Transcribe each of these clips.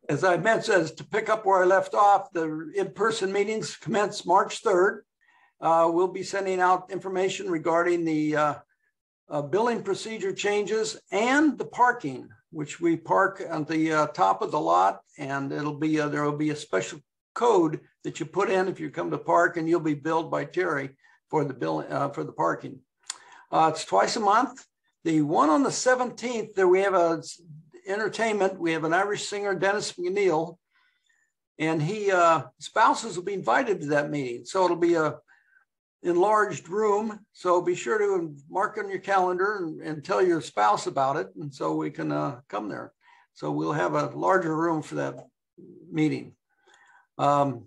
As I mentioned, to pick up where I left off, the in-person meetings commence March 3rd. We'll be sending out information regarding the billing procedure changes and the parking, which we park on the top of the lot, and it'll be there will be a special code that you put in if you come to park, and you'll be billed by Terry for the bill for the parking. It's twice a month. The one on the 17th, there we have a entertainment. We have an Irish singer, Dennis McNeil, and spouses will be invited to that meeting. So it'll be a enlarged room. So be sure to mark on your calendar and tell your spouse about it, and so we can come there. So we'll have a larger room for that meeting. Are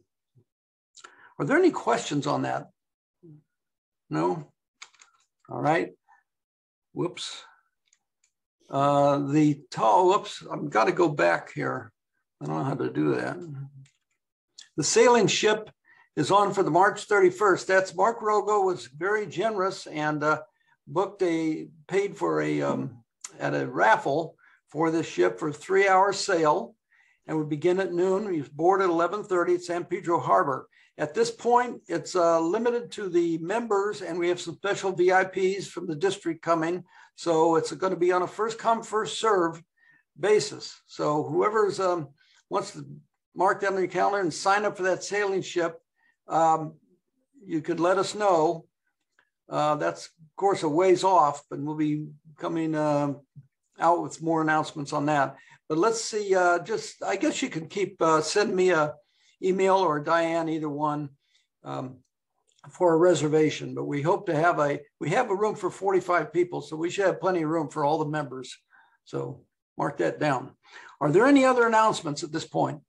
there any questions on that? No? All right. Whoops. Whoops, I've got to go back here. I don't know how to do that. The sailing ship is on for the March 31st. That's Mark Rogo was very generous and paid for at a raffle for this ship for a 3-hour sail, and we begin at noon. We board at 11:30 at San Pedro Harbor. At this point, it's limited to the members, and we have some special VIPs from the district coming. So it's going to be on a first come, first serve basis. So whoever's wants to mark that on your calendar and sign up for that sailing ship, you could let us know. That's, of course, a ways off, but we'll be coming out with more announcements on that. But let's see, I guess you can send me a email or Diane, either one, for a reservation. But we hope to have we have a room for 45 people, so we should have plenty of room for all the members. So mark that down. Are there any other announcements at this point?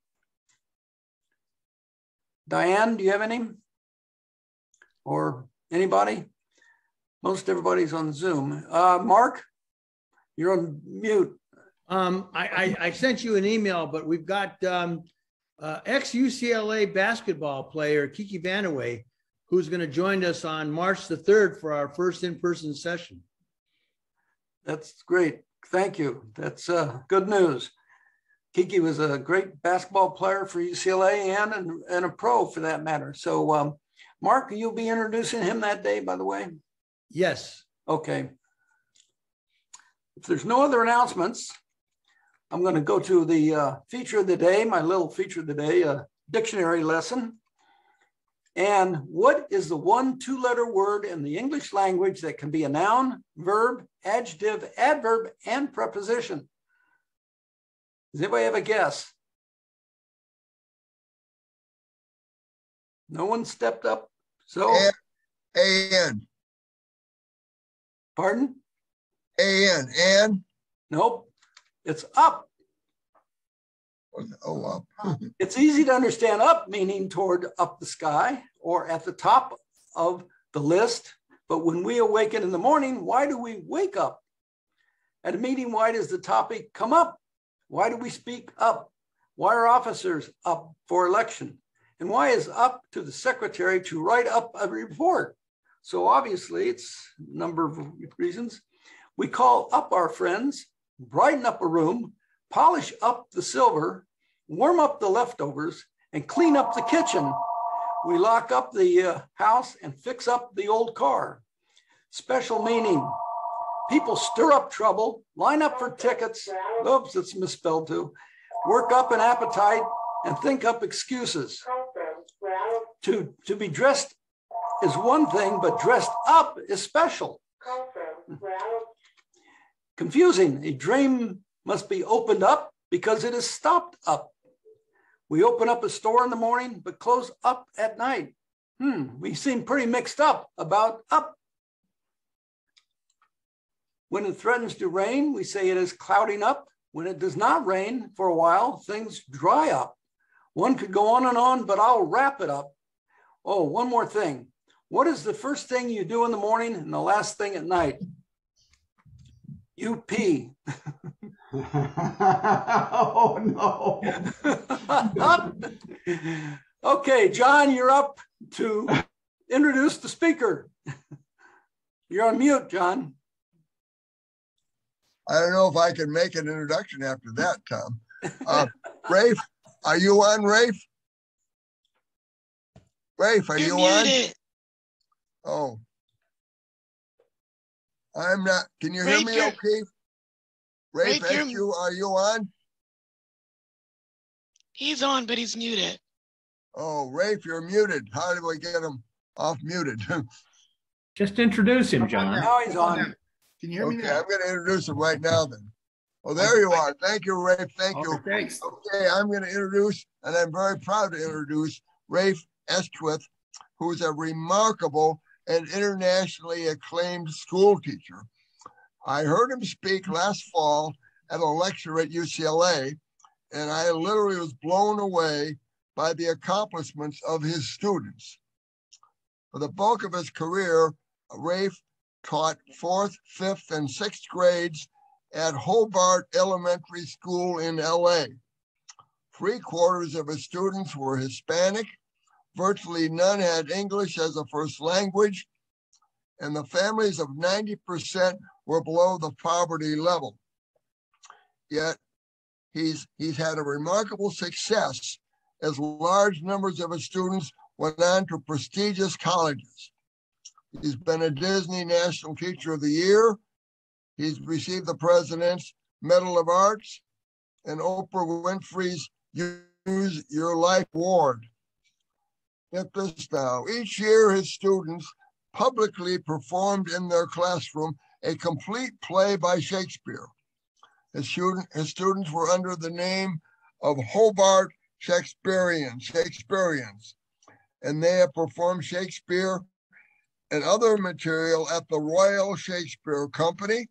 Diane, do you have any? Or anybody? Most everybody's on Zoom. Mark, you're on mute. I sent you an email, but we've got ex-UCLA basketball player Kiki Vanaway, who's going to join us on March the 3rd for our first in-person session. That's great. Thank you. That's good news. Kiki was a great basketball player for UCLA and a pro for that matter. So Mark, you'll be introducing him that day, by the way? Yes. Okay. If there's no other announcements, I'm going to go to the feature of the day, my little feature of the day, a dictionary lesson. And what is the one two-letter word in the English language that can be a noun, verb, adjective, adverb, and preposition? Does anybody have a guess? No one stepped up. So A-N. Pardon? A-N. And? Nope. It's up. Oh, up. It's easy to understand up, meaning toward up the sky or at the top of the list. But when we awaken in the morning, why do we wake up? At a meeting, why does the topic come up? Why do we speak up? Why are officers up for election? And why is up to the secretary to write up a report? So obviously it's a number of reasons. We call up our friends, brighten up a room, polish up the silver, warm up the leftovers, and clean up the kitchen. We lock up the house and fix up the old car. Special meaning. People stir up trouble, line up for tickets. Oops, it's misspelled too. Work up an appetite and think up excuses. To be dressed is one thing, but dressed up is special. Confusing. A dream must be opened up because it is stopped up. We open up a store in the morning, but close up at night. We seem pretty mixed up about up. When it threatens to rain, we say it is clouding up. When it does not rain for a while, things dry up. One could go on, but I'll wrap it up. Oh, one more thing. What is the first thing you do in the morning and the last thing at night? You pee. Oh, no. Okay, John, you're up to introduce the speaker. You're on mute, John. I don't know if I can make an introduction after that, Tom. Rafe, are you on, Rafe? Rafe, are You're you on? muted. Oh. I'm not. Can you hear Rafe, me you're- okay? Rafe Rafe, you're- Esquith, are you on? He's on, but he's muted. Oh, Rafe, you're muted. How do I get him off muted? Just introduce him, John. Now he's on. Can you hear me Okay, now? I'm going to introduce him right now then. Oh, there you are. Thank you, Rafe. Thank you. Thanks. Okay, I'm going to introduce, and I'm very proud to introduce Rafe Esquith, who's a remarkable and internationally acclaimed school teacher. I heard him speak last fall at a lecture at UCLA, and I literally was blown away by the accomplishments of his students. For the bulk of his career, Rafe taught 4th, 5th, and 6th grades at Hobart Elementary School in LA. 3/4 of his students were Hispanic, virtually none had English as a first language, and the families of 90% were below the poverty level. Yet he's had a remarkable success as large numbers of his students went on to prestigious colleges. He's been a Disney National Teacher of the Year. He's received the President's Medal of Arts and Oprah Winfrey's Use Your Life Award. Get this now, each year his students publicly performed in their classroom a complete play by Shakespeare. His students were under the name of Hobart Shakespeareans, and they have performed Shakespeare and other material at the Royal Shakespeare Company,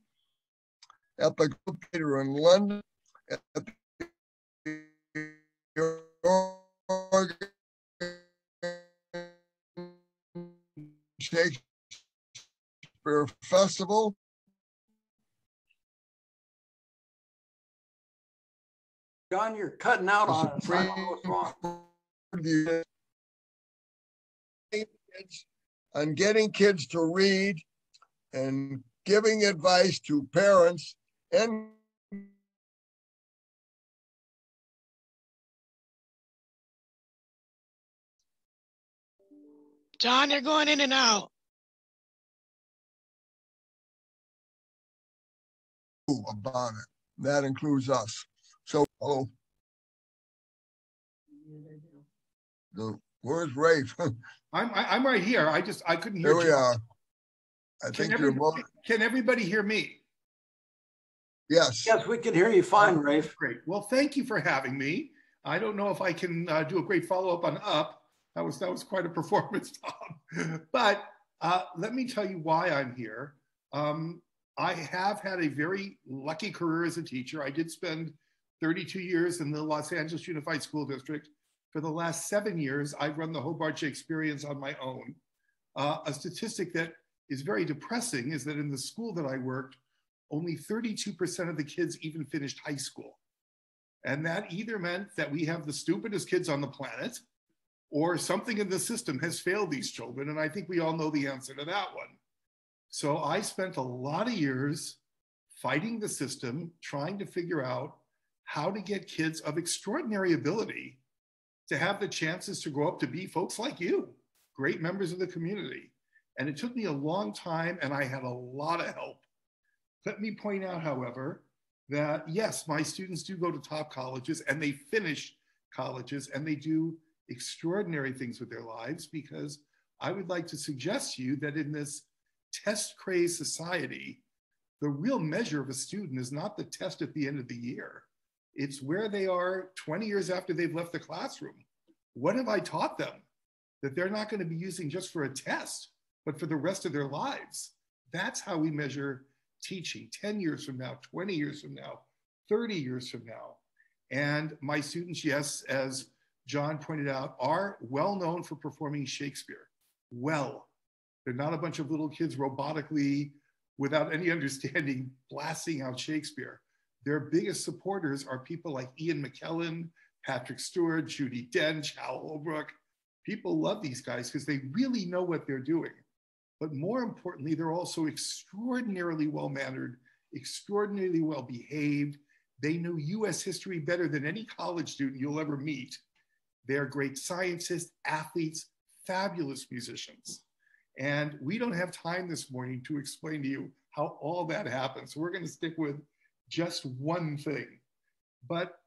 at the Globe Theatre in London, at the Shakespeare Festival. John, you're cutting out on us. I don't know what's wrong. On getting kids to read and giving advice to parents and John, you're going in and out. about it. That includes us. So, oh, where's Rafe? I'm right here. I couldn't hear. Here we John. are. I think you're more. Can everybody hear me? Yes. Yes, we can hear you fine, Rafe. Great. Well, thank you for having me. I don't know if I can do a great follow-up on Up. That was quite a performance, Tom. But let me tell you why I'm here. I have had a very lucky career as a teacher. I did spend 32 years in the Los Angeles Unified School District. For the last 7 years, I've run the Hobart Shakespeareans on my own. A statistic that is very depressing is that in the school that I worked, only 32% of the kids even finished high school. And that either meant that we have the stupidest kids on the planet, or something in the system has failed these children. And I think we all know the answer to that one. So I spent a lot of years fighting the system, trying to figure out how to get kids of extraordinary ability to have the chances to grow up to be folks like you, great members of the community. And it took me a long time, and I had a lot of help. Let me point out, however, that yes, my students do go to top colleges and they finish colleges and they do extraordinary things with their lives, because I would like to suggest to you that in this test-crazed society, the real measure of a student is not the test at the end of the year. It's where they are 20 years after they've left the classroom. What have I taught them that they're not going to be using just for a test, but for the rest of their lives? That's how we measure teaching 10 years from now, 20 years from now, 30 years from now. And my students, yes, as John pointed out, are well known for performing Shakespeare. Well, they're not a bunch of little kids robotically, without any understanding, blasting out Shakespeare. Their biggest supporters are people like Ian McKellen, Patrick Stewart, Judi Dench, Hal Holbrook. People love these guys because they really know what they're doing. But more importantly, they're also extraordinarily well-mannered, extraordinarily well-behaved. They know US history better than any college student you'll ever meet. They're great scientists, athletes, fabulous musicians. And we don't have time this morning to explain to you how all that happens. So we're going to stick with just one thing. But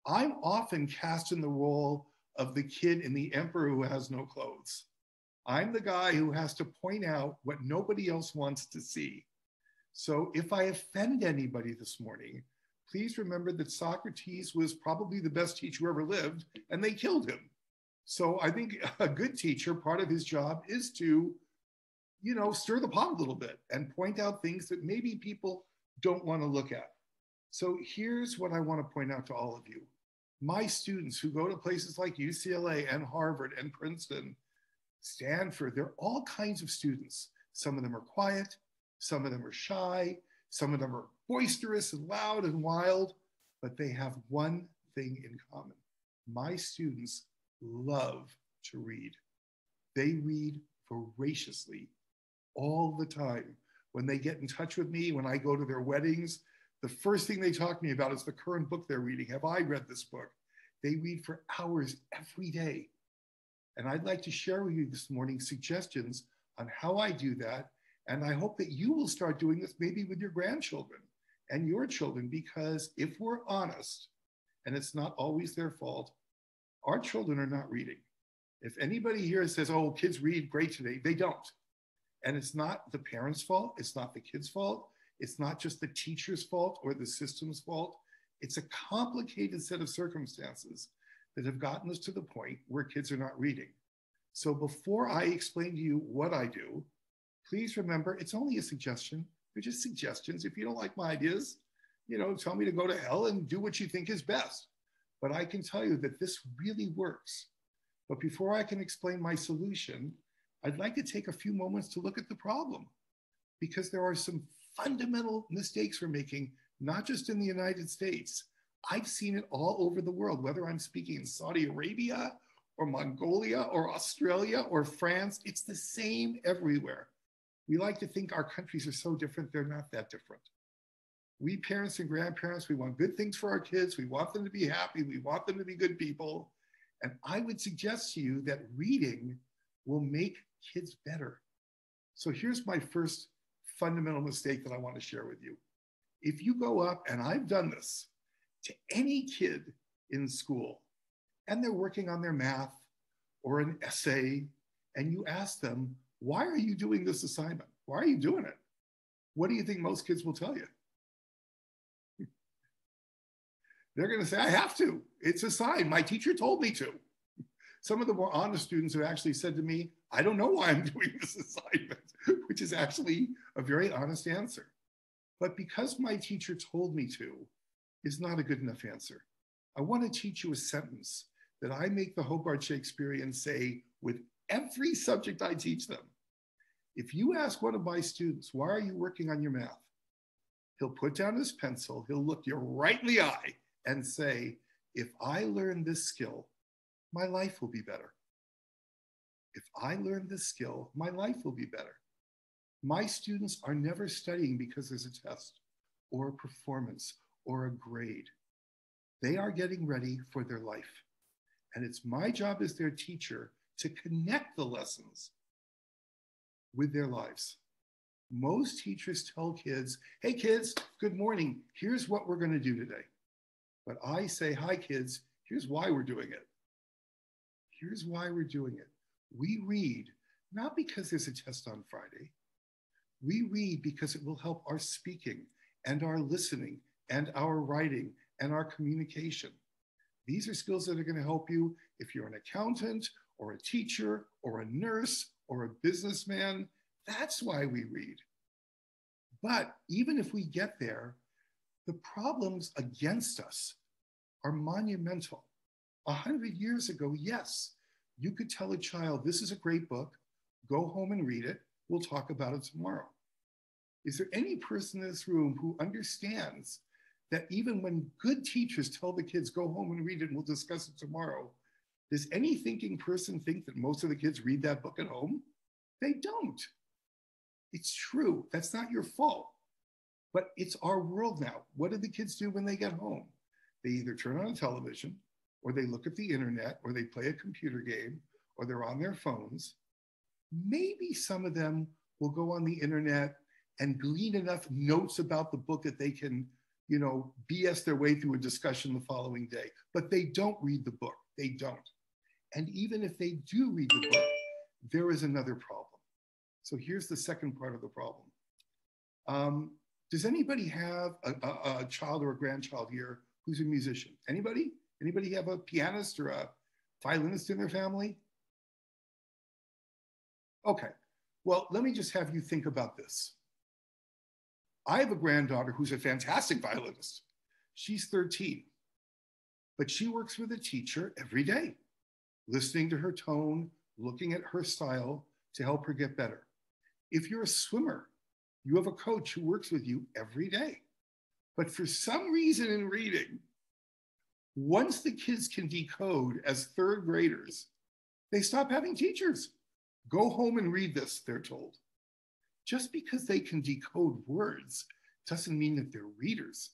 I'm often cast in the role of the kid in The Emperor Who Has No Clothes. I'm the guy who has to point out what nobody else wants to see. So if I offend anybody this morning, please remember that Socrates was probably the best teacher who ever lived, and they killed him. So I think a good teacher, part of his job is to, stir the pot a little bit and point out things that maybe people don't want to look at. So here's what I want to point out to all of you. My students who go to places like UCLA and Harvard and Princeton, Stanford, they're all kinds of students. Some of them are quiet, some of them are shy, some of them are boisterous and loud and wild, but they have one thing in common. My students love to read. They read voraciously all the time. When they get in touch with me, when I go to their weddings, the first thing they talk to me about is the current book they're reading. Have I read this book? They read for hours every day. And I'd like to share with you this morning suggestions on how I do that. And I hope that you will start doing this maybe with your grandchildren and your children, because if we're honest, and it's not always their fault, our children are not reading. If anybody here says, oh, kids read great today, they don't. And it's not the parents' fault. It's not the kids' fault. It's not just the teacher's fault or the system's fault. It's a complicated set of circumstances that have gotten us to the point where kids are not reading. So before I explain to you what I do, please remember, it's only a suggestion. They're just suggestions. If you don't like my ideas, tell me to go to hell and do what you think is best. But I can tell you that this really works. But before I can explain my solution, I'd like to take a few moments to look at the problem, because there are some fundamental mistakes we're making, not just in the United States. I've seen it all over the world, whether I'm speaking in Saudi Arabia or Mongolia or Australia or France, it's the same everywhere. We like to think our countries are so different. They're not that different. We parents and grandparents, we want good things for our kids. We want them to be happy. We want them to be good people. And I would suggest to you that reading will make kids better. So here's my first fundamental mistake that I want to share with you. If you go up, and I've done this, to any kid in school, and they're working on their math or an essay, and you ask them, why are you doing this assignment? Why are you doing it? What do you think most kids will tell you? They're going to say, I have to. It's a sign. My teacher told me to. Some of the more honest students have actually said to me, I don't know why I'm doing this assignment, which is actually a very honest answer. But because my teacher told me to is not a good enough answer. I want to teach you a sentence that I make the Hobart Shakespeareans say with every subject I teach them. If you ask one of my students, why are you working on your math? He'll put down his pencil, he'll look you right in the eye and say, if I learn this skill, my life will be better. If I learn this skill, my life will be better. My students are never studying because there's a test or a performance or a grade. They are getting ready for their life. And it's my job as their teacher to connect the lessons with their lives. Most teachers tell kids, hey kids, good morning. Here's what we're going to do today. But I say, hi kids, here's why we're doing it. Here's why we're doing it. We read, not because there's a test on Friday. We read because it will help our speaking and our listening and our writing and our communication. These are skills that are going to help you if you're an accountant or a teacher or a nurse or a businessman. That's why we read. But even if we get there, the problems against us are monumental. 100 years ago, yes, you could tell a child, this is a great book, go home and read it, we'll talk about it tomorrow. Is there any person in this room who understands that even when good teachers tell the kids, go home and read it and we'll discuss it tomorrow, does any thinking person think that most of the kids read that book at home? They don't. It's true, that's not your fault. But it's our world now. What do the kids do when they get home? They either turn on a television, or they look at the internet, or they play a computer game, or they're on their phones. Maybe some of them will go on the internet and glean enough notes about the book that they can, BS their way through a discussion the following day. But they don't read the book. They don't. And even if they do read the book, there is another problem. So here's the second part of the problem. Does anybody have a child or a grandchild here who's a musician? Anybody? Anybody have a pianist or a violinist in their family? Okay, well, let me just have you think about this. I have a granddaughter who's a fantastic violinist. She's 13, but she works with a teacher every day, listening to her tone, looking at her style to help her get better. If you're a swimmer, you have a coach who works with you every day. But for some reason in reading, once the kids can decode as third graders, they stop having teachers. Go home and read this, they're told. Just because they can decode words doesn't mean that they're readers.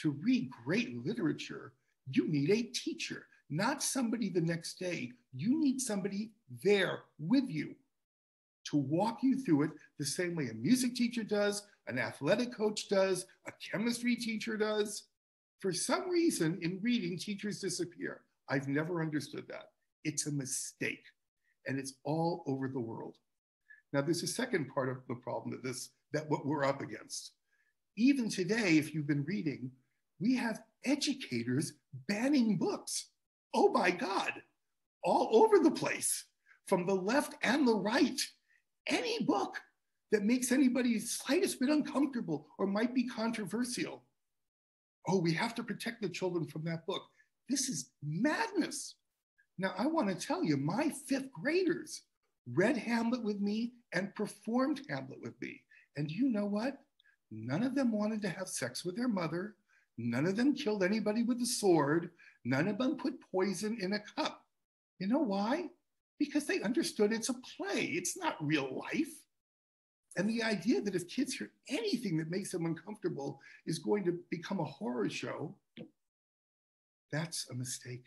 To read great literature, you need a teacher, not somebody the next day. You need somebody there with you to walk you through it the same way a music teacher does, an athletic coach does, a chemistry teacher does. For some reason, in reading, teachers disappear. I've never understood that. It's a mistake, and it's all over the world. Now, there's a second part of the problem that what we're up against. Even today, if you've been reading, we have educators banning books. Oh my God, all over the place, from the left and the right. Any book that makes anybody slightest bit uncomfortable or might be controversial. Oh, we have to protect the children from that book. This is madness. Now, I want to tell you, my fifth graders read Hamlet with me and performed Hamlet with me. And you know what? None of them wanted to have sex with their mother. None of them killed anybody with a sword. None of them put poison in a cup. You know why? Because they understood it's a play. It's not real life. And the idea that if kids hear anything that makes them uncomfortable is going to become a horror show, that's a mistake.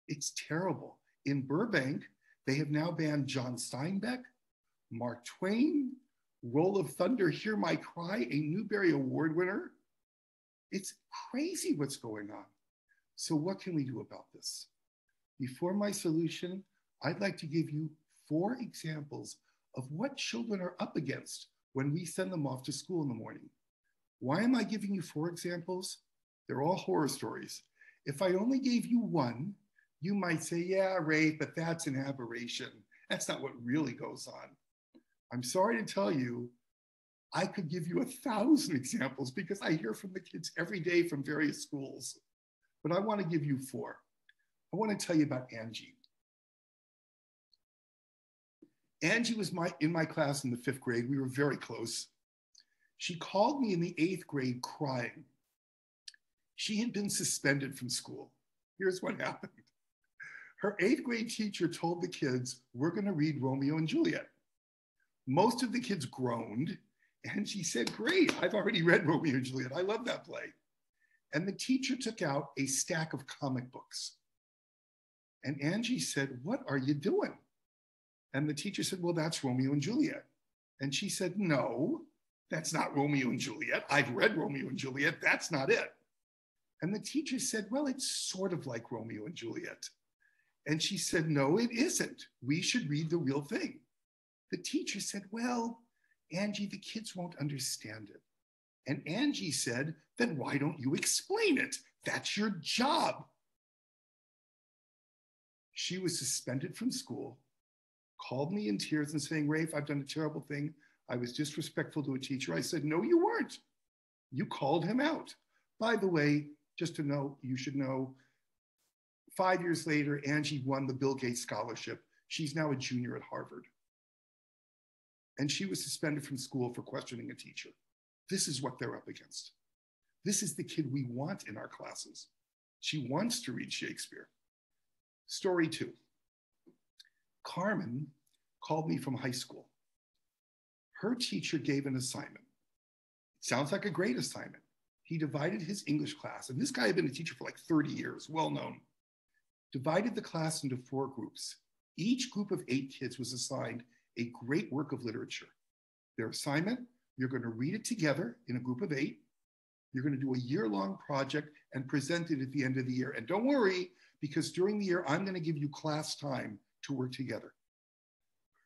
It's terrible. In Burbank, they have now banned John Steinbeck, Mark Twain, Roll of Thunder, Hear My Cry, a Newbery Award winner. It's crazy what's going on. So what can we do about this? Before my solution, I'd like to give you 4 examples of what children are up against when we send them off to school in the morning. Why am I giving you 4 examples? They're all horror stories. If I only gave you one, you might say, yeah, Rafe, but that's an aberration. That's not what really goes on. I'm sorry to tell you, I could give you 1,000 examples because I hear from the kids every day from various schools. But I want to give you 4. I want to tell you about Angie. Angie was in my class in the 5th grade. We were very close. She called me in the 8th grade crying. She had been suspended from school. Here's what happened. Her 8th grade teacher told the kids, we're going to read Romeo and Juliet. Most of the kids groaned, and she said, great, I've already read Romeo and Juliet. I love that play. And the teacher took out a stack of comic books. And Angie said, what are you doing? And the teacher said, well, that's Romeo and Juliet. And she said, no, that's not Romeo and Juliet. I've read Romeo and Juliet. That's not it. And the teacher said, well, it's sort of like Romeo and Juliet. And she said, no, it isn't. We should read the real thing. The teacher said, well, Angie, the kids won't understand it. And Angie said, then why don't you explain it? That's your job. She was suspended from school, called me in tears and saying, Rafe, I've done a terrible thing. I was disrespectful to a teacher. I said, no, you weren't. You called him out. By the way, just to know, you should know, 5 years later, Angie won the Bill Gates Scholarship. She's now a junior at Harvard. And she was suspended from school for questioning a teacher. This is what they're up against. This is the kid we want in our classes. She wants to read Shakespeare. Story 2. Carmen called me from high school. Her teacher gave an assignment. Sounds like a great assignment. He divided his English class, and this guy had been a teacher for like 30 years, well known, divided the class into 4 groups. Each group of 8 kids was assigned a great work of literature. Their assignment, you're going to read it together in a group of 8. You're going to do a year-long project and present it at the end of the year. And don't worry, because during the year, I'm going to give you class time to work together.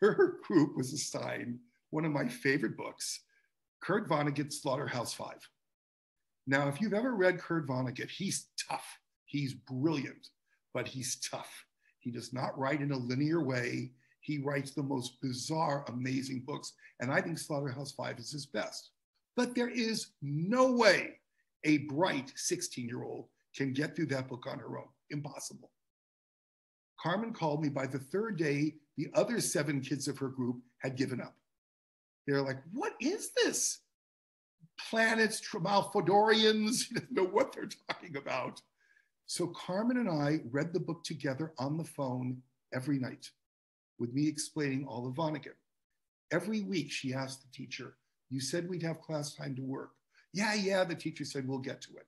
Her group was assigned one of my favorite books, Kurt Vonnegut's Slaughterhouse-Five. Now, if you've ever read Kurt Vonnegut, he's tough. He's brilliant, but he's tough. He does not write in a linear way. He writes the most bizarre, amazing books. And I think Slaughterhouse-Five is his best. But there is no way a bright 16-year-old can get through that book on her own. Impossible. Carmen called me. By the 3rd day, the other 7 kids of her group had given up. They're like, what is this? Planets, Trifodorians, you don't know what they're talking about. So Carmen and I read the book together on the phone every night, with me explaining all of Vonnegut. Every week she asked the teacher, you said we'd have class time to work. Yeah, the teacher said, we'll get to it.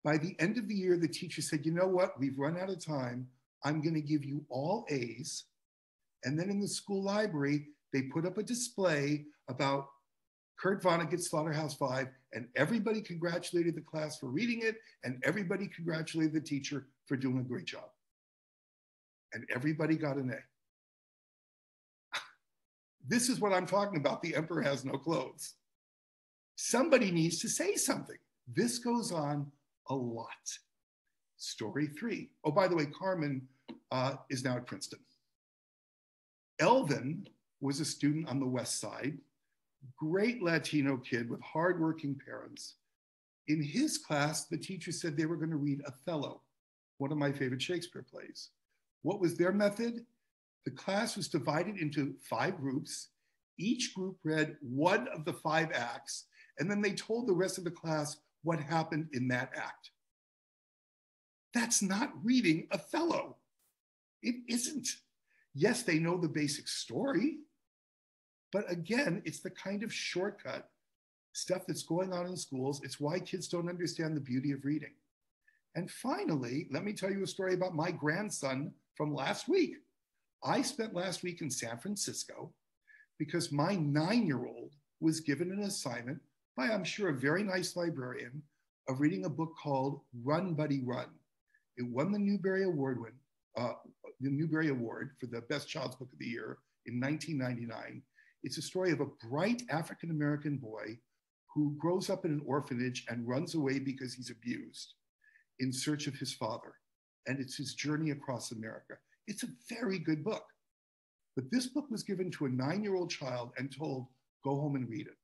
By the end of the year, the teacher said, you know what, we've run out of time. I'm gonna give you all A's. And then in the school library, they put up a display about Kurt Vonnegut's Slaughterhouse-Five, and everybody congratulated the class for reading it, and everybody congratulated the teacher for doing a great job. And everybody got an A. This is what I'm talking about. The emperor has no clothes. Somebody needs to say something. This goes on a lot. Story 3. Oh, by the way, Carmen is now at Princeton. Elvin was a student on the West Side, great Latino kid with hardworking parents. In his class, the teacher said they were going to read Othello, one of my favorite Shakespeare plays. What was their method? The class was divided into 5 groups. Each group read one of the 5 acts, and then they told the rest of the class what happened in that act. That's not reading Othello. It isn't. Yes, they know the basic story, but again, it's the kind of shortcut stuff that's going on in schools. It's why kids don't understand the beauty of reading. And finally, let me tell you a story about my grandson from last week. I spent last week in San Francisco because my 9-year-old was given an assignment by, I'm sure, a very nice librarian of reading a book called Run, Buddy, Run. It won the Newbery Award for the best child's book of the year in 1999. It's a story of a bright African-American boy who grows up in an orphanage and runs away because he's abused in search of his father. And it's his journey across America. It's a very good book. But this book was given to a 9-year-old child and told, go home and read it.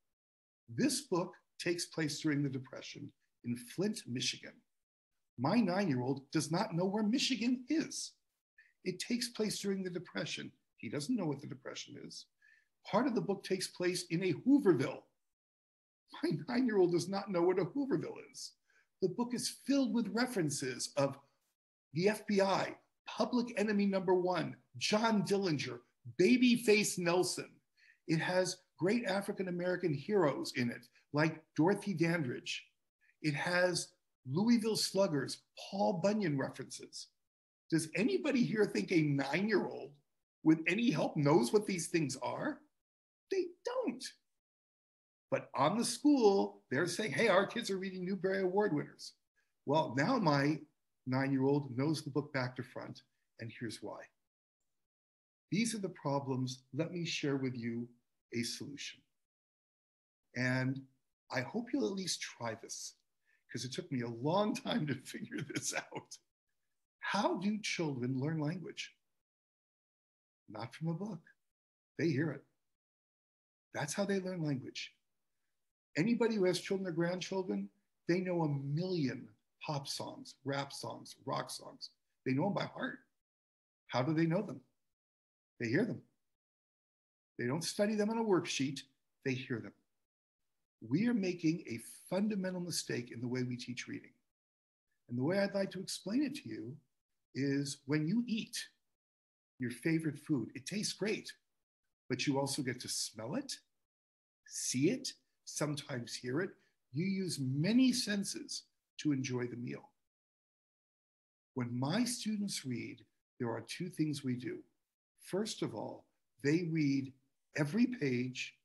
This book takes place during the Depression in Flint, Michigan. My 9-year-old does not know where Michigan is. It takes place during the Depression. He doesn't know what the Depression is. Part of the book takes place in a Hooverville. My 9-year-old does not know what a Hooverville is. The book is filled with references of the FBI, Public Enemy #1, John Dillinger, Babyface Nelson. It has great African-American heroes in it, like Dorothy Dandridge. It has Louisville Sluggers, Paul Bunyan references. Does anybody here think a 9-year-old with any help knows what these things are? They don't. But on the school, they're saying, hey, our kids are reading Newbery Award winners. Well, now my 9-year-old knows the book back to front, and here's why. These are the problems. Let me share with you a solution. And I hope you'll at least try this, because it took me a long time to figure this out. How do children learn language? Not from a book. They hear it. That's how they learn language. Anybody who has children or grandchildren, they know a million pop songs, rap songs, rock songs. They know them by heart. How do they know them? They hear them. They don't study them on a worksheet, they hear them. We are making a fundamental mistake in the way we teach reading. And the way I'd like to explain it to you is when you eat your favorite food, it tastes great, but you also get to smell it, see it, sometimes hear it. You use many senses to enjoy the meal. When my students read, there are two things we do. First of all, they read every page,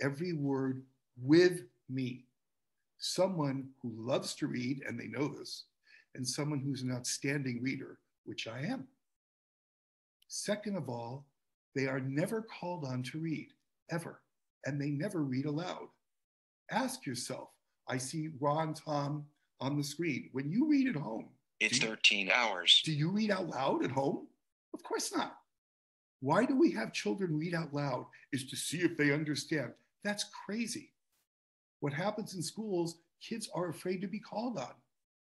every word with me. Someone who loves to read, and they know this, and someone who's an outstanding reader, which I am. Second of all, they are never called on to read, ever, and they never read aloud. Ask yourself, I see Ron, Tom on the screen. When you read at home, it's 13 hours. Do you read out loud at home? Of course not. Why do we have children read out loud? Is to see if they understand. That's crazy. What happens in schools, kids are afraid to be called on.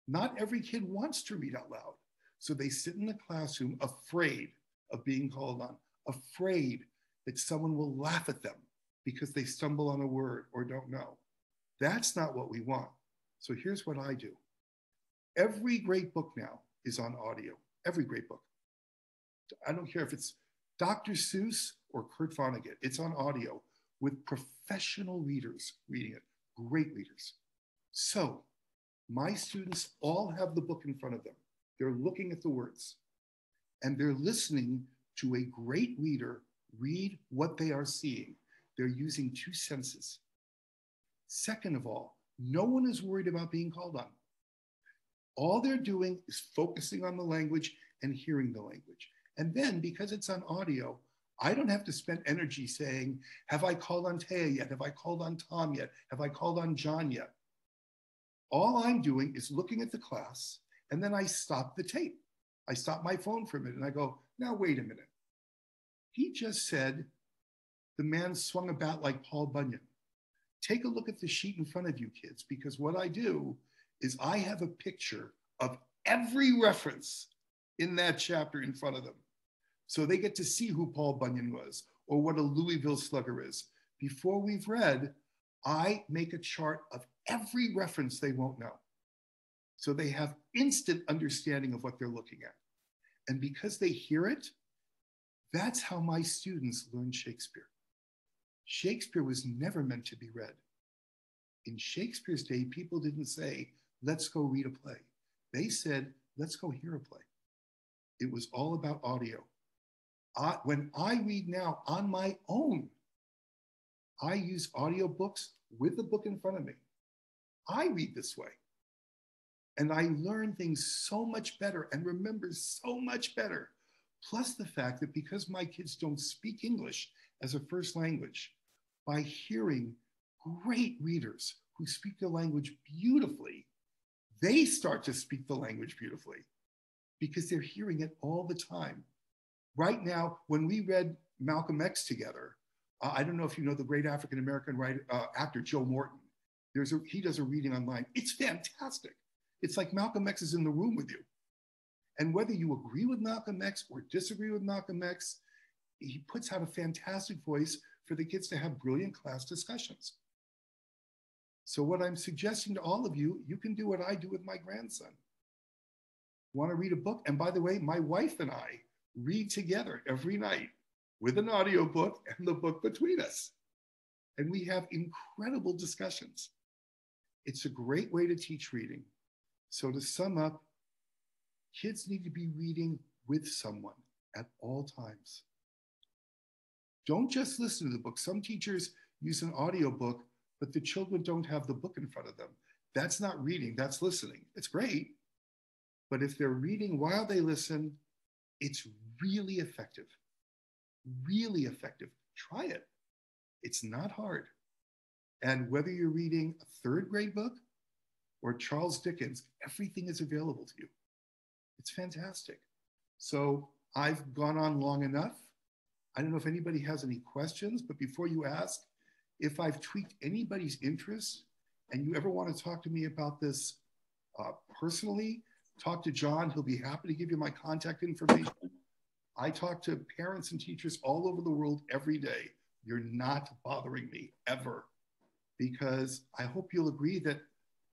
Not every kid wants to read out loud. So they sit in the classroom afraid of being called on, afraid that someone will laugh at them because they stumble on a word or don't know. That's not what we want. So here's what I do. Every great book now is on audio, every great book. I don't care if it's Dr. Seuss or Kurt Vonnegut, it's on audio with professional readers reading it, great readers. So my students all have the book in front of them. They're looking at the words and they're listening to a great reader read what they are seeing. They're using two senses. Second of all, no one is worried about being called on. All they're doing is focusing on the language and hearing the language. And then because it's on audio, I don't have to spend energy saying, have I called on Taya yet? Have I called on Tom yet? Have I called on John yet? All I'm doing is looking at the class and then I stop the tape. I stop my phone for a minute and I go, now wait a minute. He just said, the man swung a bat like Paul Bunyan. Take a look at the sheet in front of you, kids, because what I do is I have a picture of every reference in that chapter in front of them. So they get to see who Paul Bunyan was or what a Louisville slugger is. Before we've read, I make a chart of every reference they won't know. So they have instant understanding of what they're looking at. And because they hear it, that's how my students learn Shakespeare. Shakespeare was never meant to be read. In Shakespeare's day, people didn't say, let's go read a play. They said, let's go hear a play. It was all about audio. When I read now on my own, I use audiobooks with the book in front of me. I read this way. And I learn things so much better and remember so much better. Plus the fact that because my kids don't speak English as a first language, by hearing great readers who speak the language beautifully, they start to speak the language beautifully because they're hearing it all the time. Right now, when we read Malcolm X together, I don't know if you know the great African-American actor, Joe Morton. He does a reading online. It's fantastic. It's like Malcolm X is in the room with you. And whether you agree with Malcolm X or disagree with Malcolm X, he puts out a fantastic voice for the kids to have brilliant class discussions. So what I'm suggesting to all of you, you can do what I do with my grandson. Want to read a book? And by the way, my wife and I read together every night with an audiobook and the book between us. And we have incredible discussions. It's a great way to teach reading. So to sum up, kids need to be reading with someone at all times. Don't just listen to the book. Some teachers use an audiobook, but the children don't have the book in front of them. That's not reading, that's listening. It's great. But if they're reading while they listen, it's really effective. Really effective. Try it. It's not hard. And whether you're reading a third grade book or Charles Dickens, everything is available to you. It's fantastic. So I've gone on long enough. I don't know if anybody has any questions, but before you ask, if I've tweaked anybody's interest and you ever want to talk to me about this personally, talk to John. He'll be happy to give you my contact information. I talk to parents and teachers all over the world every day. You're not bothering me ever, because I hope you'll agree that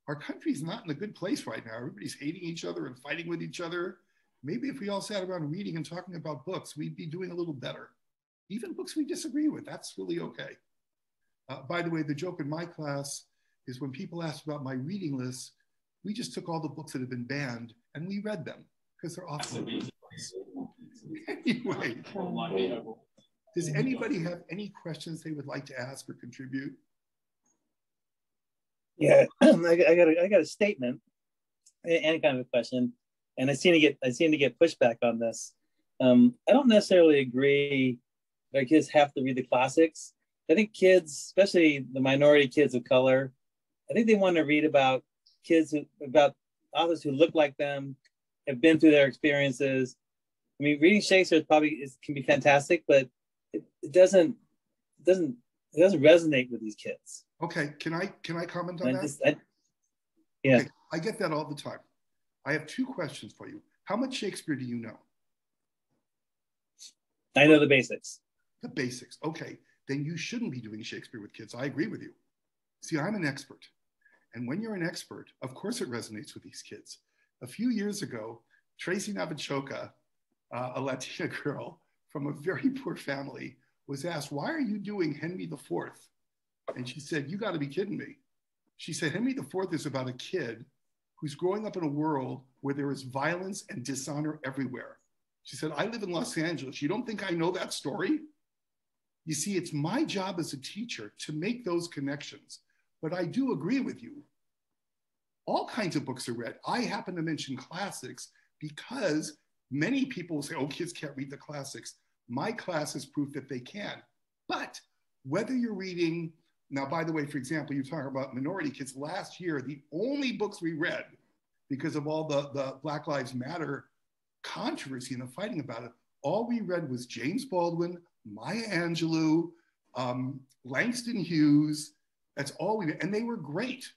our country's not in a good place right now. Everybody's hating each other and fighting with each other. Maybe if we all sat around reading and talking about books, we'd be doing a little better. Even books we disagree with, that's really okay. By the way, the joke in my class is when people ask about my reading list, we just took all the books that have been banned and we read them because they're awful. Anyway, does anybody have any questions they would like to ask or contribute? Yeah, I got a statement, any kind of a question, and I seem to get pushback on this. I don't necessarily agree that kids have to read the classics. I think kids, especially the minority kids of color, I think they want to read about about authors who look like them, have been through their experiences. I mean, reading Shakespeare can be fantastic, but it doesn't resonate with these kids. Okay, can I comment on that? Yeah. Okay, I get that all the time. I have two questions for you. How much Shakespeare do you know? I know the basics. The basics. Okay, then you shouldn't be doing Shakespeare with kids. I agree with you. See, I'm an expert. And when you're an expert, of course it resonates with these kids. A few years ago, Tracy Navachoka, a Latina girl from a very poor family, was asked, why are you doing Henry IV? And she said, you gotta be kidding me. She said, Henry IV is about a kid who's growing up in a world where there is violence and dishonor everywhere. She said, I live in Los Angeles. You don't think I know that story? You see, it's my job as a teacher to make those connections. But I do agree with you. All kinds of books are read. I happen to mention classics because many people say, oh, kids can't read the classics. My class is proof that they can. But whether you're reading, now, by the way, for example, you're talking about minority kids. Last year, the only books we read, because of all the Black Lives Matter controversy and the fighting about it, all we read was James Baldwin, Maya Angelou, Langston Hughes. That's all we read. And they were great.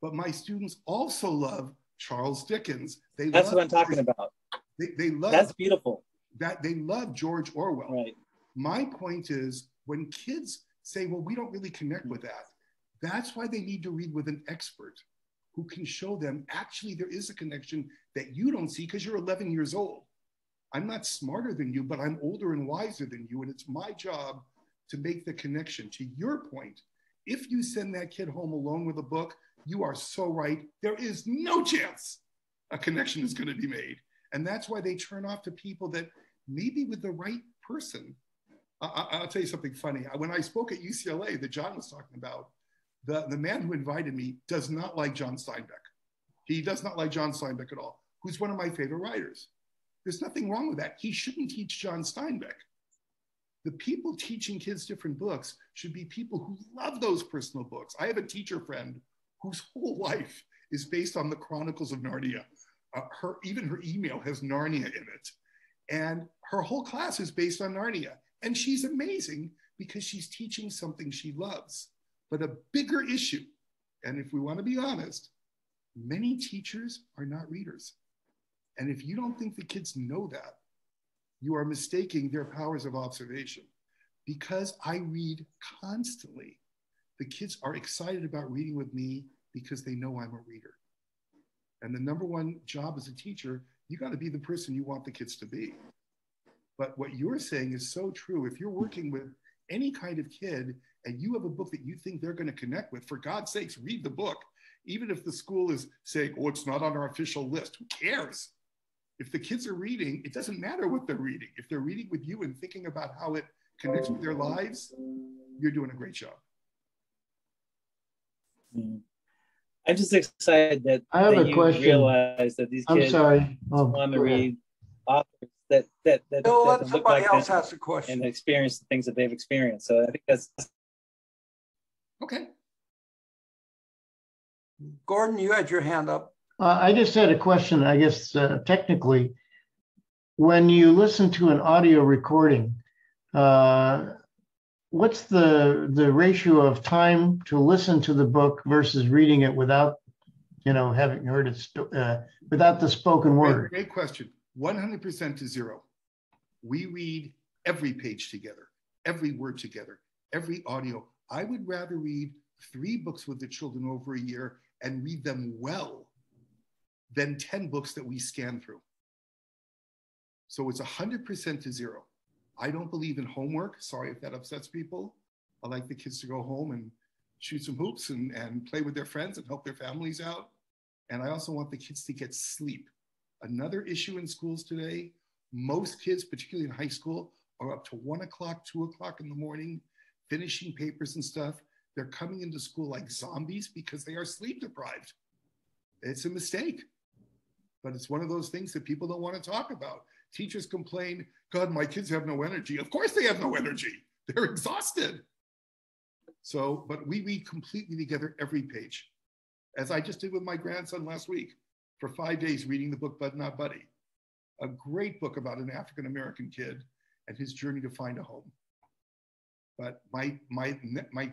But my students also love Charles Dickens. That's what I'm talking about. They love. That's beautiful. They love George Orwell. Right. My point is, when kids say, well, we don't really connect with that, that's why they need to read with an expert who can show them, actually, there is a connection that you don't see because you're 11 years old. I'm not smarter than you, but I'm older and wiser than you. And it's my job to make the connection. To your point, if you send that kid home alone with a book, you are so right. There is no chance a connection is going to be made. And that's why they turn off to people that maybe with the right person. I'll tell you something funny. When I spoke at UCLA that John was talking about, the man who invited me does not like John Steinbeck. He does not like John Steinbeck at all, who's one of my favorite writers. There's nothing wrong with that. He shouldn't teach John Steinbeck. The people teaching kids different books should be people who love those personal books. I have a teacher friend whose whole life is based on the Chronicles of Narnia. Even her email has Narnia in it. And her whole class is based on Narnia. And she's amazing because she's teaching something she loves. But a bigger issue, and if we want to be honest, many teachers are not readers. And if you don't think the kids know that, you are mistaking their powers of observation. Because I read constantly, the kids are excited about reading with me because they know I'm a reader. And the number one job as a teacher, you got to be the person you want the kids to be. But what you're saying is so true. If you're working with any kind of kid and you have a book that you think they're going to connect with, for God's sakes, read the book. Even if the school is saying, oh, it's not on our official list, who cares? If the kids are reading, it doesn't matter what they're reading. If they're reading with you and thinking about how it connects with their lives, you're doing a great job. I'm just excited that I have that a you question. realize that these kids want to read authors that let look somebody like else them ask a question. and experience the things that they've experienced. So I think that's okay. Gordon, you had your hand up. I just had a question, I guess, technically. When you listen to an audio recording, what's the ratio of time to listen to the book versus reading it without, having heard it, without the spoken word? Great question. 100% to 0. We read every page together, every word together, every audio. I would rather read 3 books with the children over a year and read them well than 10 books that we scan through. So it's 100% to 0. I don't believe in homework. Sorry if that upsets people. I like the kids to go home and shoot some hoops and play with their friends and help their families out. And I also want the kids to get sleep. Another issue in schools today, most kids, particularly in high school, are up to 1 o'clock, 2 o'clock in the morning, finishing papers and stuff. They're coming into school like zombies because they are sleep deprived. It's a mistake, but it's one of those things that people don't want to talk about. Teachers complain, God, my kids have no energy. Of course they have no energy. They're exhausted. So, but we read completely together every page, as I just did with my grandson last week for 5 days, reading the book Bud Not Buddy, a great book about an African-American kid and his journey to find a home. But my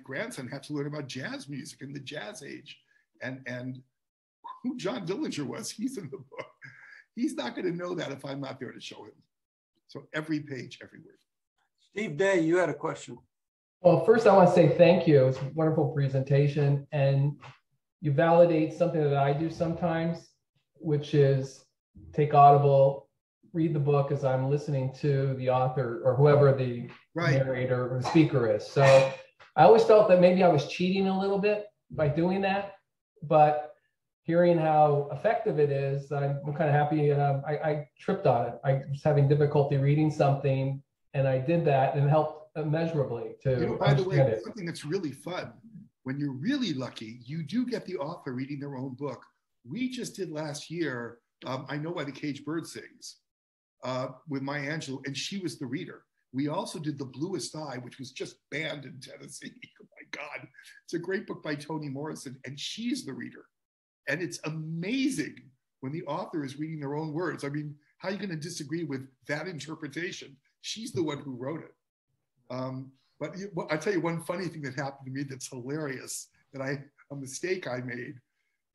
grandson had to learn about jazz music in the jazz age, and who John Dillinger was. He's in the book. He's not going to know that if I'm not there to show him. So every page, every word. Steve Day, you had a question. Well, first I want to say thank you. It's a wonderful presentation, and you validate something that I do sometimes, which is take Audible, read the book as I'm listening to the author or whoever the narrator or speaker is. So I always felt that maybe I was cheating a little bit by doing that, but hearing how effective it is, I'm kind of happy. I tripped on it. I was having difficulty reading something, and I did that, and it helped immeasurably to by the way, it. something that's really fun, when you're really lucky, you do get the author reading their own book. We just did last year, I Know Why the Caged Bird Sings, with Maya Angelou, and she was the reader. We also did The Bluest Eye, which was just banned in Tennessee. Oh my God. It's a great book by Toni Morrison, and she's the reader. And it's amazing when the author is reading their own words. I mean, how are you going to disagree with that interpretation? She's the one who wrote it. But I'll tell you one funny thing that happened to me that's hilarious, a mistake I made.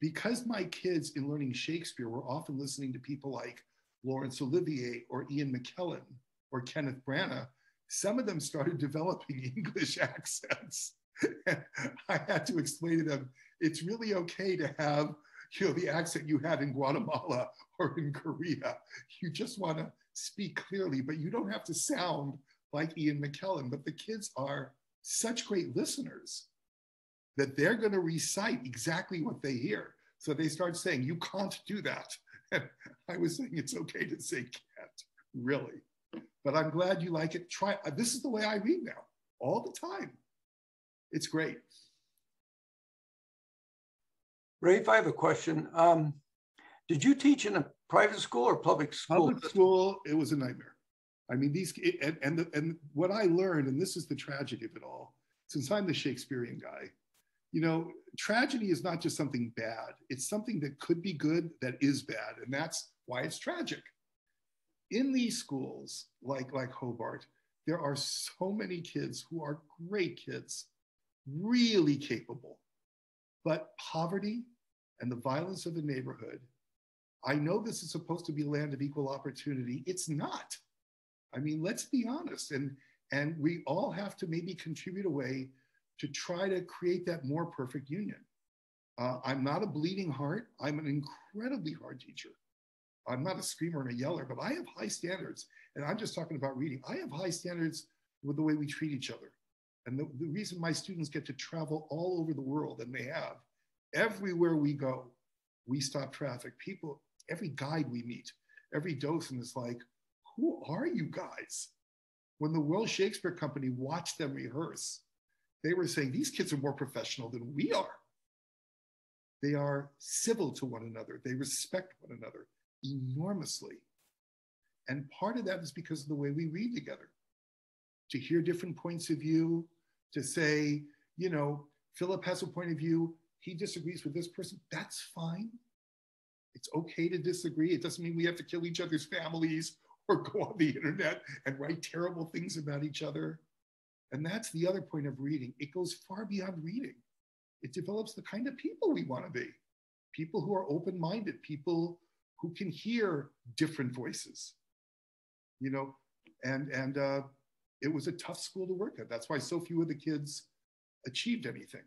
Because my kids in learning Shakespeare were often listening to people like Laurence Olivier or Ian McKellen or Kenneth Branagh, some of them started developing English accents. And I had to explain to them, it's really okay to have, the accent you had in Guatemala or in Korea. You just want to speak clearly, but you don't have to sound like Ian McKellen. But the kids are such great listeners that they're going to recite exactly what they hear. So they start saying, you can't do that. And I was saying, it's okay to say can't, really. But I'm glad you like it. Try. This is the way I read now, all the time. It's great. Rafe, I have a question. Did you teach in a private school or public school? Public school, it was a nightmare. I mean, and what I learned, and this is the tragedy of it all, since I'm the Shakespearean guy, tragedy is not just something bad. It's something that could be good that is bad, and that's why it's tragic. In these schools, like Hobart, there are so many kids who are great kids, really capable, but poverty and the violence of the neighborhood, I know this is supposed to be a land of equal opportunity. It's not. I mean, let's be honest, and we all have to maybe contribute a way to try to create that more perfect union. I'm not a bleeding heart. I'm an incredibly hard teacher. I'm not a screamer and a yeller, but I have high standards. And I'm just talking about reading. I have high standards with the way we treat each other. And the reason my students get to travel all over the world, and they have, everywhere we go, we stop traffic. People, every guide we meet, every docent is like, who are you guys? When the World Shakespeare Company watched them rehearse, they were saying, these kids are more professional than we are. They are civil to one another. They respect one another enormously. And part of that is because of the way we read together. To hear different points of view, to say, Philip has a point of view, he disagrees with this person, that's fine. It's okay to disagree. It doesn't mean we have to kill each other's families or go on the internet and write terrible things about each other. And that's the other point of reading. It goes far beyond reading. It develops the kind of people we want to be. People who are open-minded, people who can hear different voices, and it was a tough school to work at. That's why so few of the kids achieved anything.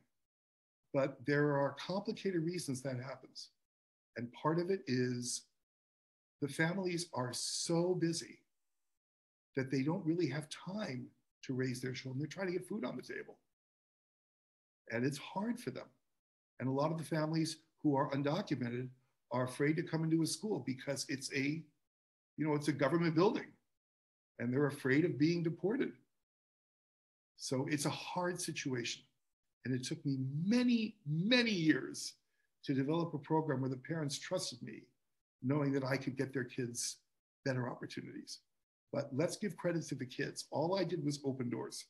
But there are complicated reasons that happens. And part of it is the families are so busy that they don't really have time to raise their children. They're trying to get food on the table. And it's hard for them. And a lot of the families who are undocumented are afraid to come into a school because it's a, it's a government building and they're afraid of being deported. So it's a hard situation. And it took me many, many years to develop a program where the parents trusted me, knowing that I could get their kids better opportunities. But let's give credit to the kids. All I did was open doors.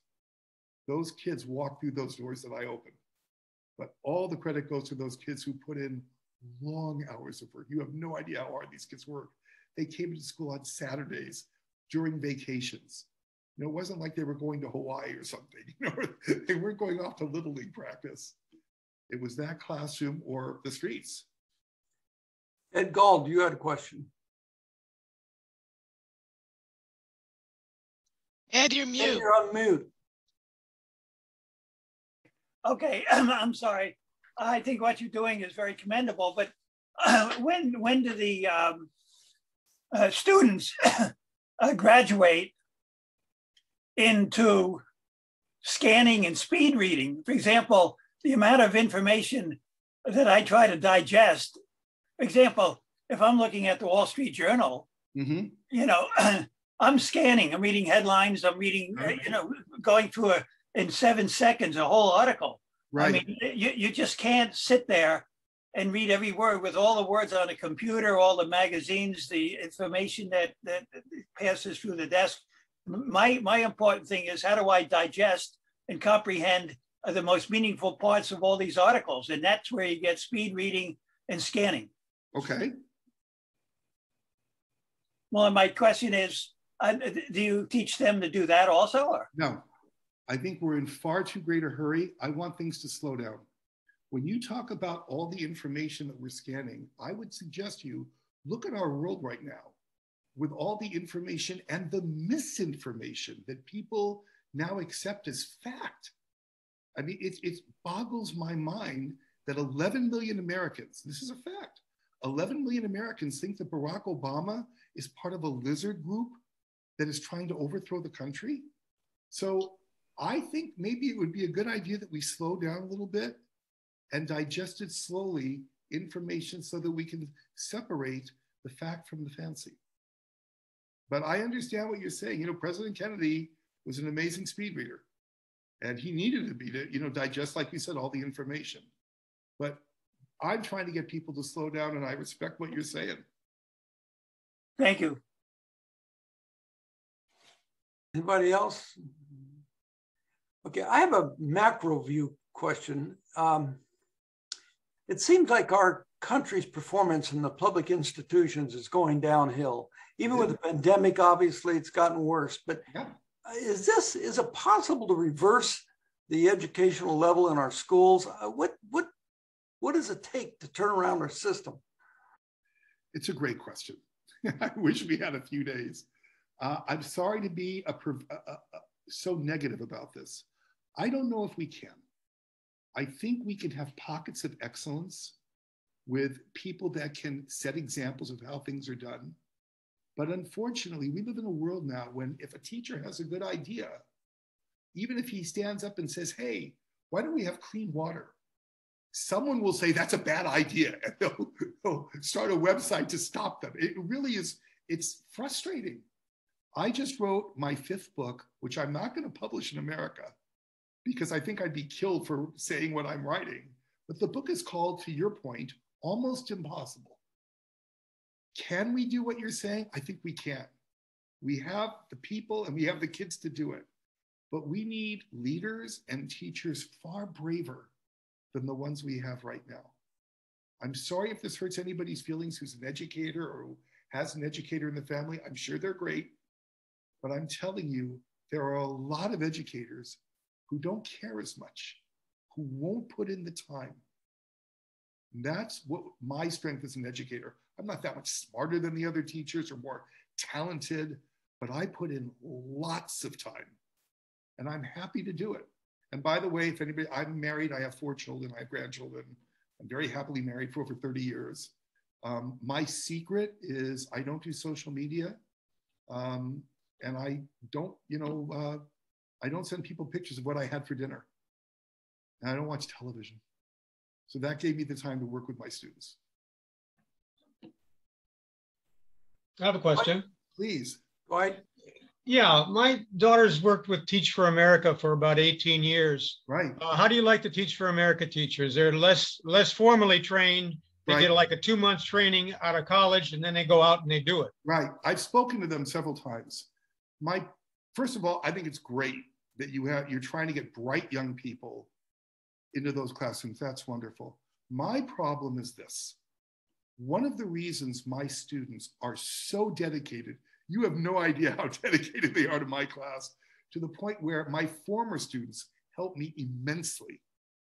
Those kids walked through those doors that I opened. But all the credit goes to those kids who put in long hours of work. You have no idea how hard these kids work. They came to school on Saturdays during vacations. It wasn't like they were going to Hawaii or something. They weren't going off to Little League practice. It was that classroom or the streets. Ed Gall, you had a question. Ed, you're mute. Ed, you're on mute. Okay, I'm sorry. I think what you're doing is very commendable, but when do the students graduate into scanning and speed reading? For example, the amount of information that I try to digest. For example, if I'm looking at the Wall Street Journal, I'm scanning, I'm reading headlines, I'm reading, going through in 7 seconds, a whole article. Right. I mean, you just can't sit there and read every word with all the words on a computer, all the magazines, the information that passes through the desk. My important thing is, how do I digest and comprehend the most meaningful parts of all these articles? And that's where you get speed reading and scanning. Okay. Well, my question is, do you teach them to do that also? Or? No, I think we're in far too great a hurry. I want things to slow down. When you talk about all the information that we're scanning, I would suggest you look at our world right now with all the information and the misinformation that people now accept as fact. I mean, it boggles my mind that 11 million Americans, this is a fact, 11 million Americans think that Barack Obama is part of a lizard group that is trying to overthrow the country. So I think maybe it would be a good idea that we slow down a little bit and digest it slowly, information, so that we can separate the fact from the fancy. But I understand what you're saying. President Kennedy was an amazing speed reader, and he needed to be to, digest, like you said, all the information. But I'm trying to get people to slow down, and I respect what you're saying. Thank you. Anybody else? Okay, I have a macro view question. It seems like our country's performance in the public institutions is going downhill. Even with the pandemic, obviously, it's gotten worse. But is it possible to reverse the educational level in our schools? What does it take to turn around our system? It's a great question. I wish we had a few days. I'm sorry to be so negative about this. I don't know if we can. I think we can have pockets of excellence with people that can set examples of how things are done. But unfortunately, we live in a world now when if a teacher has a good idea, even if he stands up and says, hey, why don't we have clean water? Someone will say that's a bad idea, and they'll start a website to stop them. It really is, it's frustrating. I just wrote my 5th book, which I'm not going to publish in America because I think I'd be killed for saying what I'm writing. But the book is called, to your point, Almost Impossible. Can we do what you're saying? I think we can. We have the people and we have the kids to do it. But we need leaders and teachers far braver than the ones we have right now. I'm sorry if this hurts anybody's feelings who's an educator or who has an educator in the family. I'm sure they're great. But I'm telling you, there are a lot of educators who don't care as much, who won't put in the time. And that's what my strength as an educator. I'm not that much smarter than the other teachers or more talented, but I put in lots of time and I'm happy to do it. And by the way, if anybody, I'm married, I have 4 children, I have grandchildren. I'm very happily married for over 30 years. My secret is I don't do social media. And I don't, I don't send people pictures of what I had for dinner. and I don't watch television. So that gave me the time to work with my students. I have a question. Please. Go ahead. Yeah, my daughter's worked with Teach for America for about 18 years. Right. How do you like the Teach for America teachers? They're less formally trained. They Right. get like a 2 months training out of college, and then they go out and they do it. Right. I've spoken to them several times. First of all, I think it's great that you're trying to get bright young people into those classrooms. That's wonderful. My problem is this. One of the reasons my students are so dedicated, you have no idea how dedicated they are to my class, to the point where my former students help me immensely.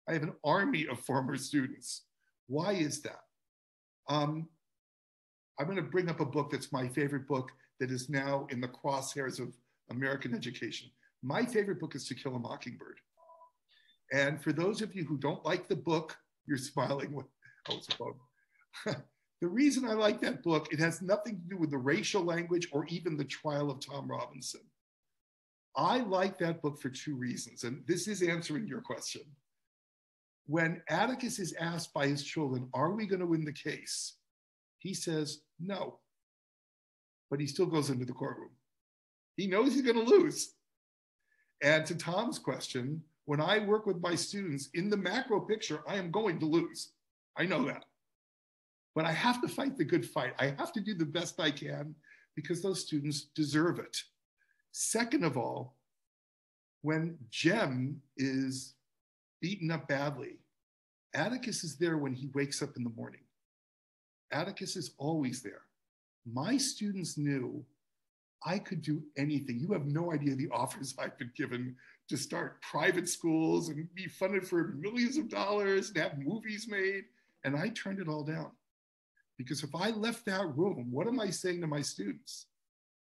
I have an army of former students. Why is that? I'm going to bring up a book that's my favorite book that is now in the crosshairs of American education. My favorite book is To Kill a Mockingbird. And for those of you who don't like the book, you're smiling. Oh, it's a phone. The reason I like that book, it has nothing to do with the racial language or even the trial of Tom Robinson. I like that book for two reasons, and this is answering your question. When Atticus is asked by his children, are we going to win the case? He says, no, but he still goes into the courtroom. He knows he's going to lose. And to Tom's question, when I work with my students in the macro picture, I am going to lose. I know that. But I have to fight the good fight. I have to do the best I can because those students deserve it. Second of all, when Jem is beaten up badly, Atticus is there when he wakes up in the morning. Atticus is always there. My students knew I could do anything. You have no idea the offers I've been given to start private schools and be funded for millions of dollars and have movies made. And I turned it all down. Because if I left that room, what am I saying to my students?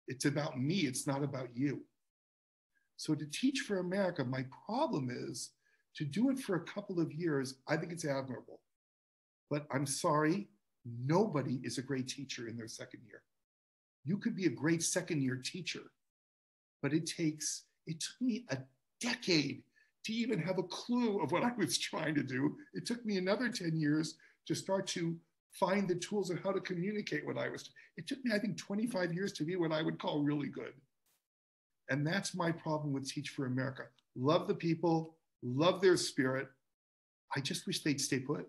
It's about me, it's not about you. So to Teach for America, my problem is to do it for a couple of years, I think it's admirable. But I'm sorry, nobody is a great teacher in their second year. You could be a great second year teacher, but it took me a decade to even have a clue of what I was trying to do. It took me another 10 years to start to find the tools of how to communicate what I was. It took me, I think, 25 years to be what I would call really good. And that's my problem with Teach for America. Love the people, love their spirit. I just wish they'd stay put.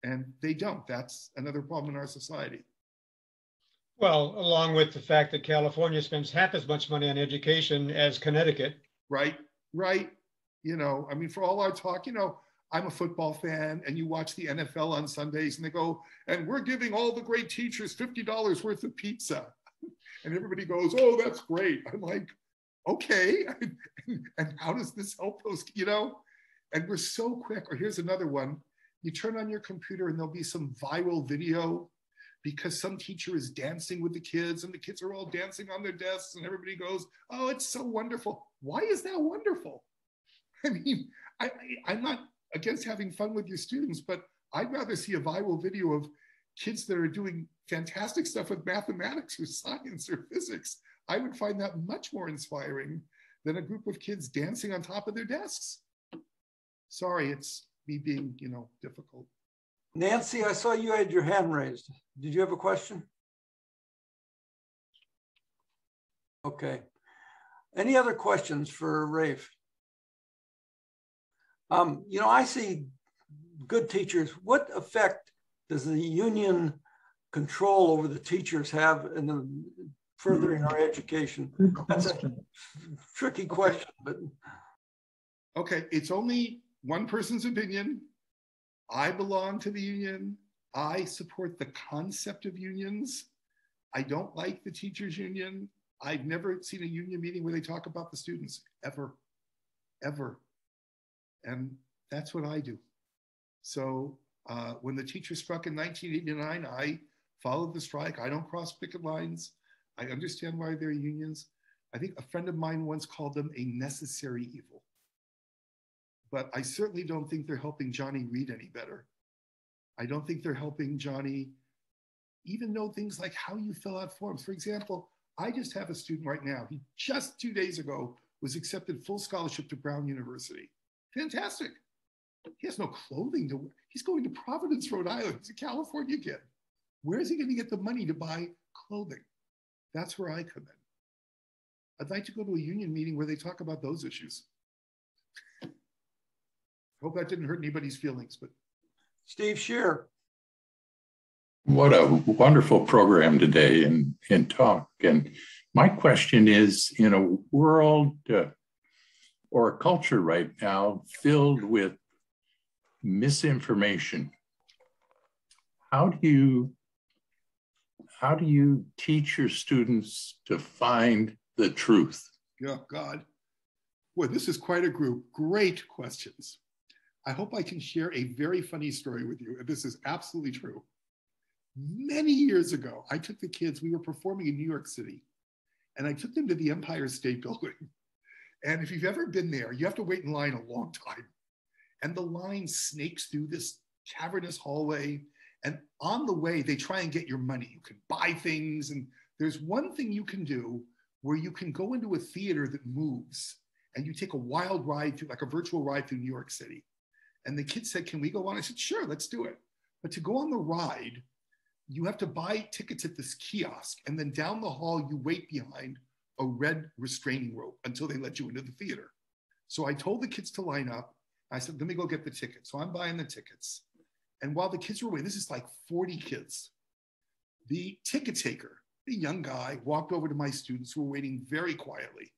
And they don't. That's another problem in our society. Well, along with the fact that California spends half as much money on education as Connecticut. Right, right. You know, I mean, for all our talk, you know, I'm a football fan and you watch the NFL on Sundays and they go, and we're giving all the great teachers $50 worth of pizza. And everybody goes, oh, that's great. I'm like, okay. And how does this help those, you know? And we're so quick. Or here's another one. You turn on your computer and there'll be some viral video because some teacher is dancing with the kids and the kids are all dancing on their desks and everybody goes, oh, it's so wonderful. Why is that wonderful? I mean, I'm not against having fun with your students, but I'd rather see a viral video of kids that are doing fantastic stuff with mathematics or science or physics. I would find that much more inspiring than a group of kids dancing on top of their desks. Sorry, it's me being, you know, difficult. Nancy, I saw you had your hand raised. Did you have a question? Okay. Any other questions for Rafe? You know, I see good teachers. What effect does the union control over the teachers have in the furthering our education? That's a tricky question, but. Okay, it's only one person's opinion. I belong to the union. I support the concept of unions. I don't like the teachers union. I've never seen a union meeting where they talk about the students, ever, ever. And that's what I do. So when the teachers struck in 1989, I followed the strike. I don't cross picket lines. I understand why they're unions. I think a friend of mine once called them a necessary evil. But I certainly don't think they're helping Johnny read any better. I don't think they're helping Johnny even know things like how you fill out forms. For example, I just have a student right now. He just 2 days ago was accepted full scholarship to Brown University. Fantastic. He has no clothing to wear. He's going to Providence, Rhode Island. He's a California kid. Where is he going to get the money to buy clothing? That's where I come in. I'd like to go to a union meeting where they talk about those issues. I hope that didn't hurt anybody's feelings, but. Steve Shear. What a wonderful program today in talk. And my question is, in a world or a culture right now filled with misinformation, how do you teach your students to find the truth? Oh, God. Boy, this is quite a group. Great questions. I hope I can share a very funny story with you. This is absolutely true. Many years ago, I took the kids, we were performing in New York City, and I took them to the Empire State Building. And if you've ever been there, you have to wait in line a long time. And the line snakes through this cavernous hallway. And on the way, they try and get your money. You can buy things. And there's one thing you can do where you can go into a theater that moves and you take a wild ride through, like a virtual ride through New York City. And the kids said, can we go on? I said, sure, let's do it. But to go on the ride, you have to buy tickets at this kiosk. And then down the hall, you wait behind a red restraining rope until they let you into the theater. So I told the kids to line up. I said, let me go get the tickets. So I'm buying the tickets. And while the kids were waiting, this is like 40 kids. The ticket taker, the young guy, walked over to my students who were waiting very quietly.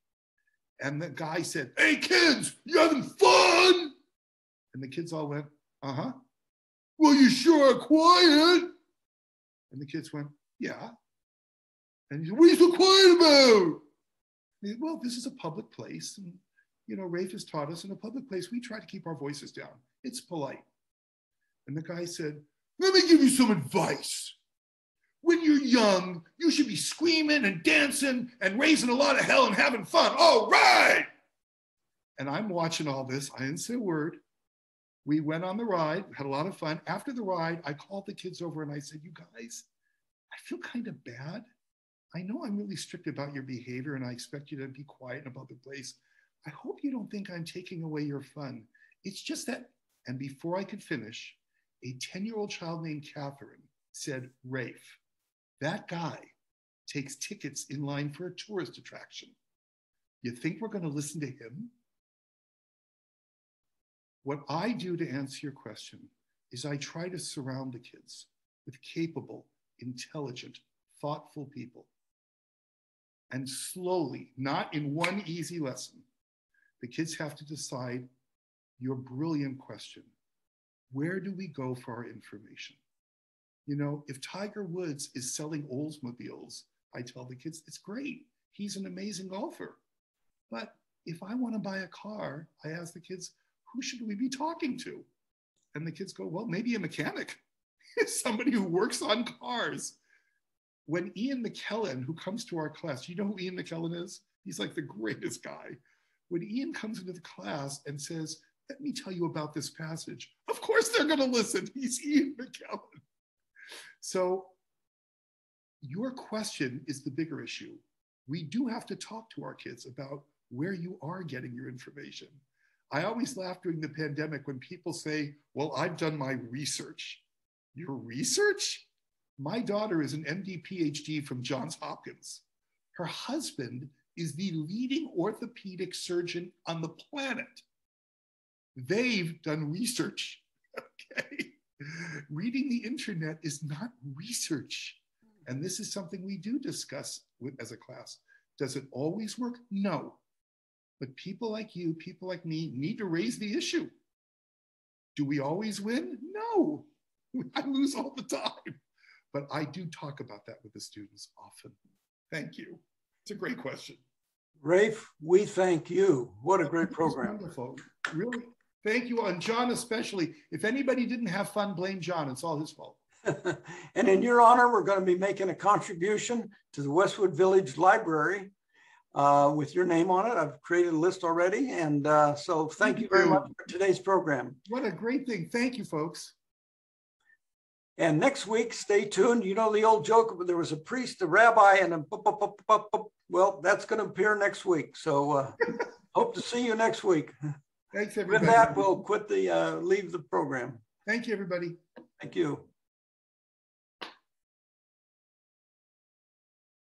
And the guy said, hey kids, you having fun? And the kids all went, uh-huh. Well, you sure are quiet. And the kids went, yeah. And he said, what are you so quiet about? He said, well, this is a public place. And, you know, Rafe has taught us in a public place, we try to keep our voices down. It's polite. And the guy said, let me give you some advice. When you're young, you should be screaming and dancing and raising a lot of hell and having fun. All right. And I'm watching all this. I didn't say a word. We went on the ride, had a lot of fun. After the ride, I called the kids over and I said, you guys, I feel kind of bad. I know I'm really strict about your behavior and I expect you to be quiet in a public place. I hope you don't think I'm taking away your fun. It's just that, and before I could finish, a 10-year-old child named Catherine said, Rafe, that guy takes tickets in line for a tourist attraction. You think we're going to listen to him? What I do to answer your question is I try to surround the kids with capable, intelligent, thoughtful people. And slowly, not in one easy lesson, the kids have to decide your brilliant question. Where do we go for our information? You know, if Tiger Woods is selling Oldsmobiles, I tell the kids, it's great. He's an amazing golfer. But if I want to buy a car, I ask the kids, who should we be talking to? And the kids go, well, maybe a mechanic, somebody who works on cars. When Ian McKellen, who comes to our class, you know who Ian McKellen is? He's like the greatest guy. When Ian comes into the class and says, let me tell you about this passage, of course they're going to listen. He's Ian McKellen. So your question is the bigger issue. We do have to talk to our kids about where you are getting your information. I always laugh during the pandemic when people say, well, I've done my research. Your research? My daughter is an MD PhD from Johns Hopkins. Her husband is the leading orthopedic surgeon on the planet. They've done research, okay? Reading the internet is not research. And this is something we do discuss as a class. Does it always work? No. But people like you, people like me, need to raise the issue. Do we always win? No. I lose all the time. But I do talk about that with the students often. Thank you. It's a great question. Rafe, we thank you. What a great program. Wonderful. Really, thank you. And John especially. If anybody didn't have fun, blame John. It's all his fault. And in your honor, we're going to be making a contribution to the Westwood Village Library with your name on it. I've created a list already. And so thank you very much for today's program. What a great thing. Thank you, folks. And next week, stay tuned. You know the old joke, there was a priest, a rabbi, and a well, that's going to appear next week. So hope to see you next week. Thanks, everybody. With that, we'll leave the program. Thank you, everybody. Thank you.